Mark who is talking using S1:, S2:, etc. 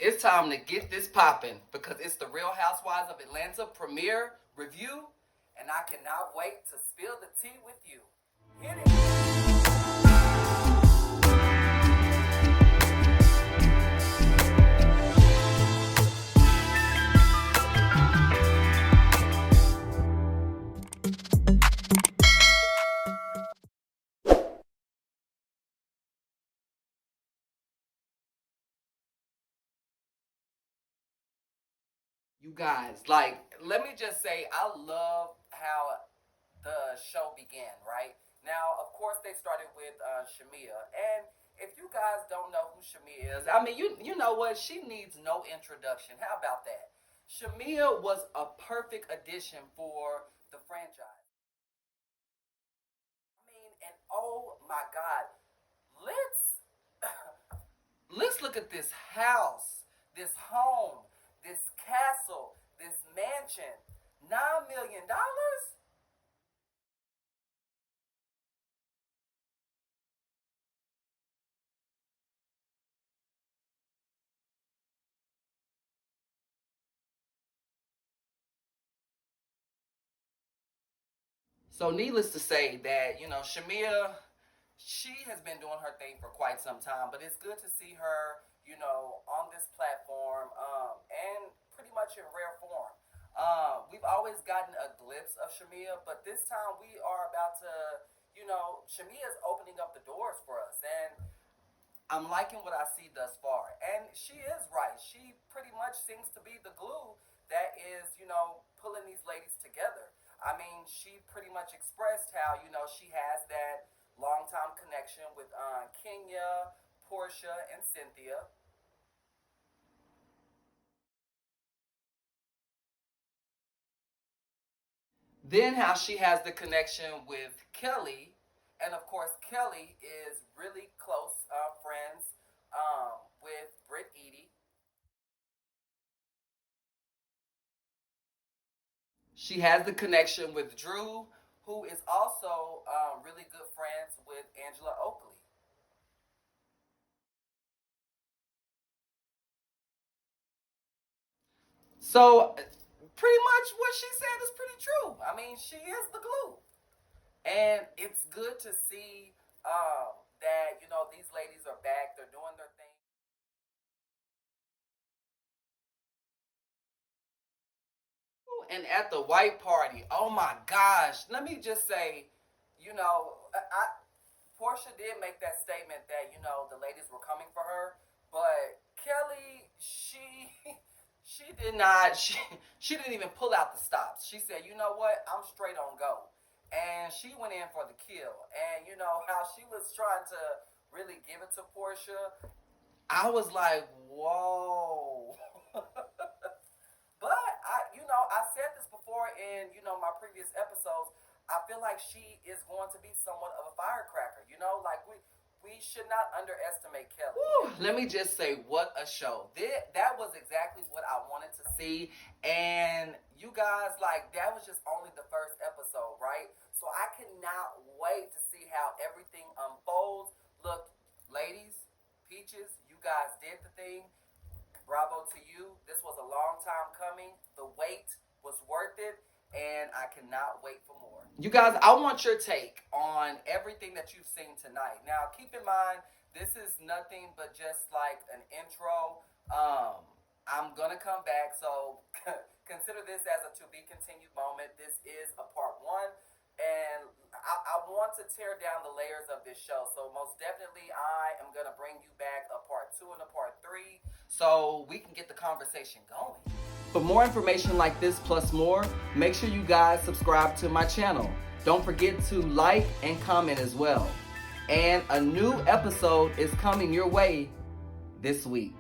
S1: It's time to get this popping because it's the Real Housewives of Atlanta premiere review, and I cannot wait to spill the tea with you. Hit it. You guys, let me just say, I love how the show began, right? Now, of course, they started with Shamia. And if you guys don't know who Shamia is, I mean, you know what? She needs no introduction. How about that? Shamia was a perfect addition for the franchise. I mean, and oh my God, let's let's look at this house, this home, this castle, this mansion. $9 million? So needless to say that, Shamia, she has been doing her thing for quite some time, but it's good to see her, on this platform, and pretty much in rare form. We've always gotten a glimpse of Shamia, but this time we are about to, Shamia is opening up the doors for us, and I'm liking what I see thus far. And she is right. She pretty much seems to be the glue that is, pulling these ladies together. I mean, she pretty much expressed how, she has that long time connection with Kenya, Portia, and Cynthia. Then how she has the connection with Kelly. And of course, Kelly is really close friends with Britt Edie. She has the connection with Drew, who is also really good friends with Angela Oakley. So, pretty much what she said is pretty true. I mean, she is the glue. And it's good to see that, these ladies are back. They're doing their thing. And at the white party, oh my gosh, let me just say, Portia did make that statement that the ladies were coming for her, but Kelly, she did not. She didn't even pull out the stops. She said, you know what, I'm straight on go, and she went in for the kill. And you know how she was trying to really give it to Portia. I was like, whoa. But I said this before in my previous episodes. I feel like she is going to be somewhat of a firecracker. Like we should not underestimate Kelly. Woo, let me just say, what a show! That was exactly what I wanted to see, and you guys, like, that was just only the first episode, right? So I cannot wait to see how everything unfolds. Look, ladies, peaches, you guys did the thing. Bravo to you. This was a long time coming. The wait was worth it, and I cannot wait for more. You guys, I want your take on everything that you've seen tonight. Now, keep in mind, this is nothing but just like an intro. I'm gonna come back, so consider this as a to be continued moment. This is a part one, and I want to tear down the layers of this show. So most definitely, I am gonna bring you back a part two and a part three, so we can get the conversation going. For more information like this plus more, make sure you guys subscribe to my channel. Don't forget to like and comment as well. And a new episode is coming your way this week.